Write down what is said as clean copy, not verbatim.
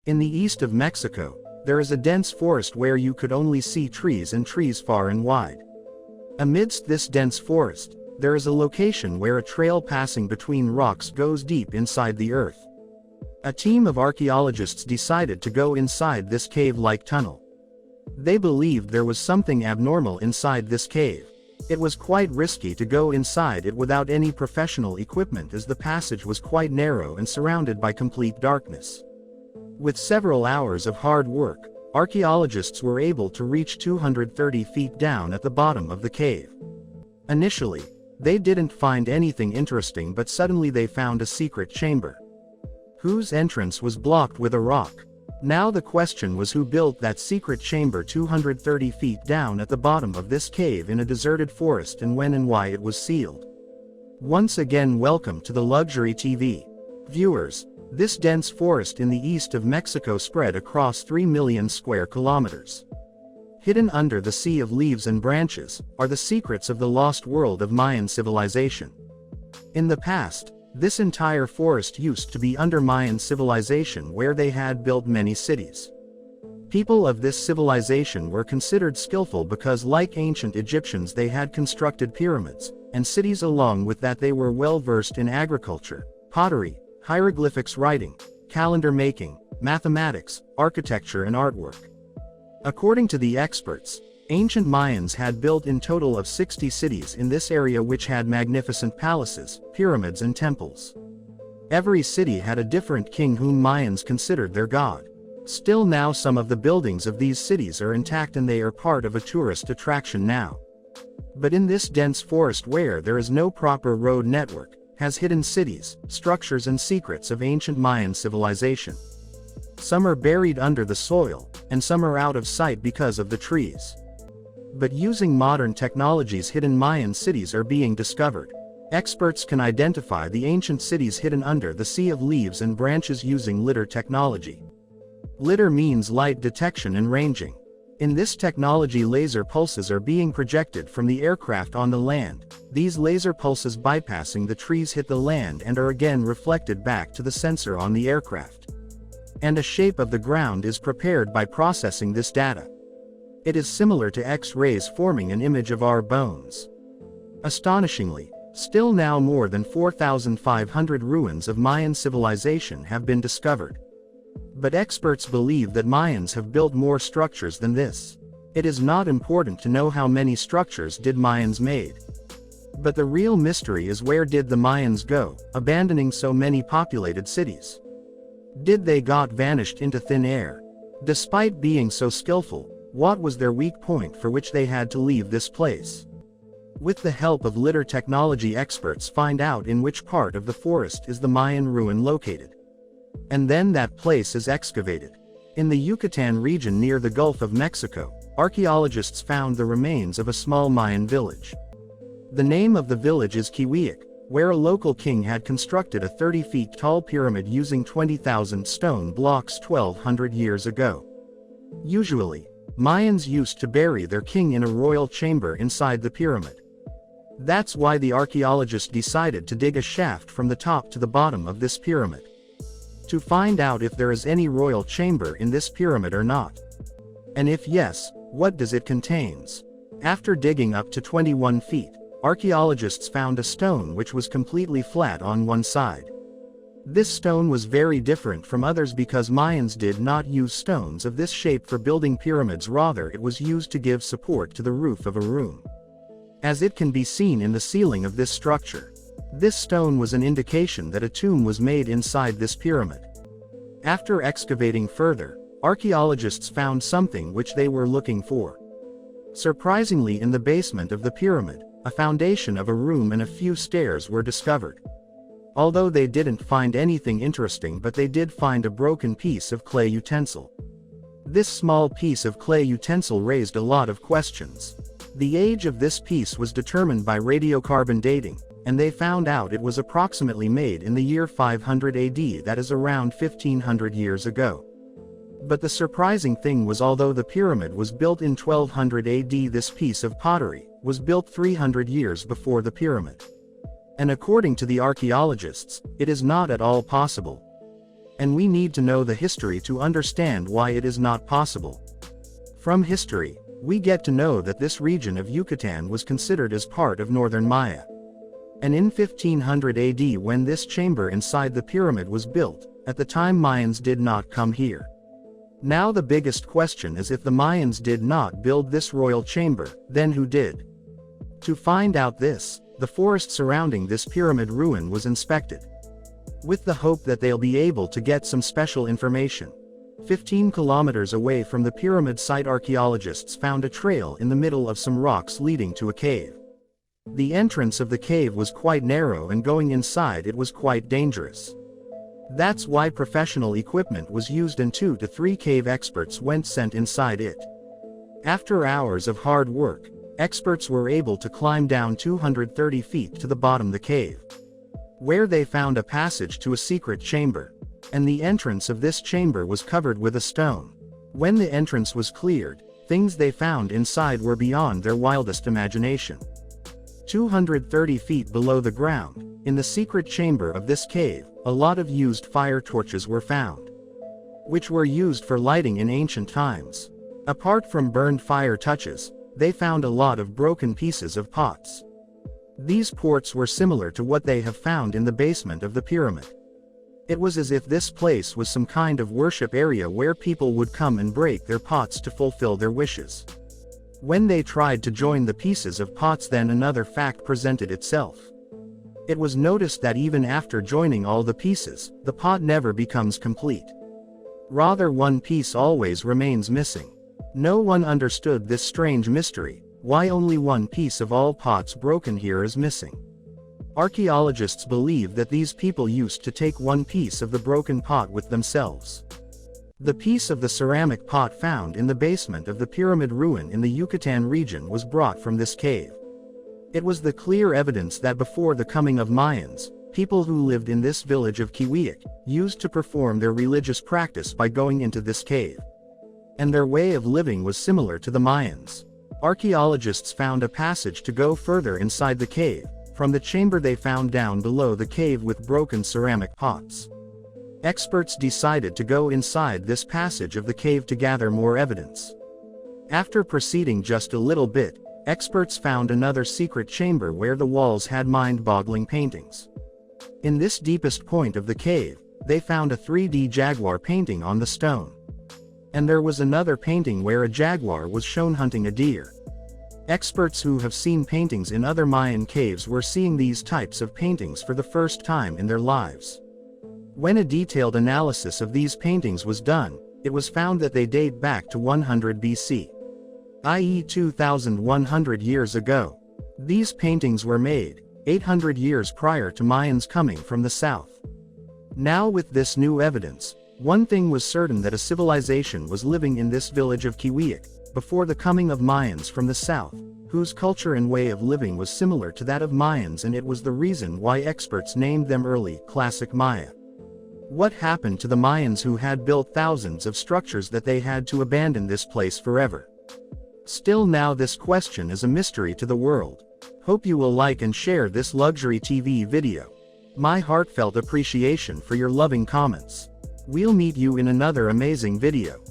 In the east of Mexico, there is a dense forest where you could only see trees and trees far and wide. Amidst this dense forest, there is a location where a trail passing between rocks goes deep inside the earth. A team of archaeologists decided to go inside this cave-like tunnel. They believed there was something abnormal inside this cave. It was quite risky to go inside it without any professional equipment as the passage was quite narrow and surrounded by complete darkness. With several hours of hard work, archaeologists were able to reach 230 feet down at the bottom of the cave. Initially, they didn't find anything interesting, but suddenly they found a secret chamber, whose entrance was blocked with a rock. Now the question was, who built that secret chamber 230 feet down at the bottom of this cave in a deserted forest, and when and why it was sealed? Once again, welcome to the Luxury TV. Viewers, this dense forest in the east of Mexico spread across 3 million square kilometers. Hidden under the sea of leaves and branches, are the secrets of the lost world of Mayan civilization. In the past, this entire forest used to be under Mayan civilization, where they had built many cities. People of this civilization were considered skillful because, like ancient Egyptians, they had constructed pyramids and cities. Along with that, they were well versed in agriculture, pottery, hieroglyphics writing, calendar making, mathematics, architecture and artwork. According to the experts, ancient Mayans had built in total of 60 cities in this area, which had magnificent palaces, pyramids and temples. Every city had a different king whom Mayans considered their god. Still now some of the buildings of these cities are intact and they are part of a tourist attraction now. But in this dense forest where there is no proper road network, has hidden cities, structures and secrets of ancient Mayan civilization. Some are buried under the soil, and some are out of sight because of the trees. But using modern technologies, hidden Mayan cities are being discovered. Experts can identify the ancient cities hidden under the sea of leaves and branches using LiDAR technology. LiDAR means light detection and ranging. In this technology, laser pulses are being projected from the aircraft on the land. These laser pulses bypassing the trees hit the land and are again reflected back to the sensor on the aircraft. And a shape of the ground is prepared by processing this data. It is similar to X-rays forming an image of our bones. Astonishingly, still now more than 4,500 ruins of Mayan civilization have been discovered. But experts believe that Mayans have built more structures than this. It is not important to know how many structures did Mayans made. But the real mystery is, where did the Mayans go, abandoning so many populated cities? Did they got vanished into thin air? Despite being so skillful, what was their weak point for which they had to leave this place? With the help of LiDAR technology, experts find out in which part of the forest is the Mayan ruin located. And then that place is excavated. In the Yucatan region near the Gulf of Mexico, archaeologists found the remains of a small Mayan village. The name of the village is Kiwiak, where a local king had constructed a 30 feet tall pyramid using 20,000 stone blocks 1,200 years ago. Usually, Mayans used to bury their king in a royal chamber inside the pyramid. That's why the archaeologists decided to dig a shaft from the top to the bottom of this pyramid, to find out if there is any royal chamber in this pyramid or not. And if yes, what does it contains? After digging up to 21 feet, archaeologists found a stone which was completely flat on one side. This stone was very different from others because Mayans did not use stones of this shape for building pyramids, rather it was used to give support to the roof of a room. As it can be seen in the ceiling of this structure, this stone was an indication that a tomb was made inside this pyramid. After excavating further, archaeologists found something which they were looking for. Surprisingly, in the basement of the pyramid, a foundation of a room and a few stairs were discovered. Although they didn't find anything interesting, but they did find a broken piece of clay utensil. This small piece of clay utensil raised a lot of questions. The age of this piece was determined by radiocarbon dating, and they found out it was approximately made in the year 500 AD, that is around 1500 years ago. But the surprising thing was, although the pyramid was built in 1200 AD, this piece of pottery was built 300 years before the pyramid. And according to the archaeologists, it is not at all possible. And we need to know the history to understand why it is not possible. From history, we get to know that this region of Yucatan was considered as part of northern Maya. And in 1500 AD, when this chamber inside the pyramid was built, at the time Mayans did not come here. Now the biggest question is, if the Mayans did not build this royal chamber, then who did? To find out this, the forest surrounding this pyramid ruin was inspected, with the hope that they'll be able to get some special information. 15 kilometers away from the pyramid site, archaeologists found a trail in the middle of some rocks leading to a cave. The entrance of the cave was quite narrow, and going inside it was quite dangerous. That's why professional equipment was used and 2 to 3 cave experts went sent inside it. After hours of hard work, experts were able to climb down 230 feet to the bottom of the cave, where they found a passage to a secret chamber. And the entrance of this chamber was covered with a stone. When the entrance was cleared, things they found inside were beyond their wildest imagination. 230 feet below the ground, in the secret chamber of this cave, a lot of used fire torches were found, which were used for lighting in ancient times. Apart from burned fire touches, they found a lot of broken pieces of pots. These pots were similar to what they have found in the basement of the pyramid. It was as if this place was some kind of worship area where people would come and break their pots to fulfill their wishes. When they tried to join the pieces of pots, then another fact presented itself. It was noticed that even after joining all the pieces, the pot never becomes complete. Rather, one piece always remains missing. No one understood this strange mystery, why only one piece of all pots broken here is missing. Archaeologists believe that these people used to take one piece of the broken pot with themselves. The piece of the ceramic pot found in the basement of the pyramid ruin in the Yucatan region was brought from this cave. It was the clear evidence that before the coming of Mayans, people who lived in this village of Kiwiak used to perform their religious practice by going into this cave. And their way of living was similar to the Mayans. Archaeologists found a passage to go further inside the cave, from the chamber they found down below the cave with broken ceramic pots. Experts decided to go inside this passage of the cave to gather more evidence. After proceeding just a little bit, experts found another secret chamber where the walls had mind-boggling paintings. In this deepest point of the cave, they found a 3D jaguar painting on the stone. And there was another painting where a jaguar was shown hunting a deer. Experts who have seen paintings in other Mayan caves were seeing these types of paintings for the first time in their lives. When a detailed analysis of these paintings was done, it was found that they date back to 100 BC, i.e. 2,100 years ago. These paintings were made 800 years prior to Mayans coming from the south. Now, with this new evidence, one thing was certain, that a civilization was living in this village of Kiwiak before the coming of Mayans from the south, whose culture and way of living was similar to that of Mayans, and it was the reason why experts named them early Classic Maya. What happened to the Mayans who had built thousands of structures that they had to abandon this place forever? Still, now this question is a mystery to the world. Hope you will like and share this luxury TV video. My heartfelt appreciation for your loving comments. We'll meet you in another amazing video.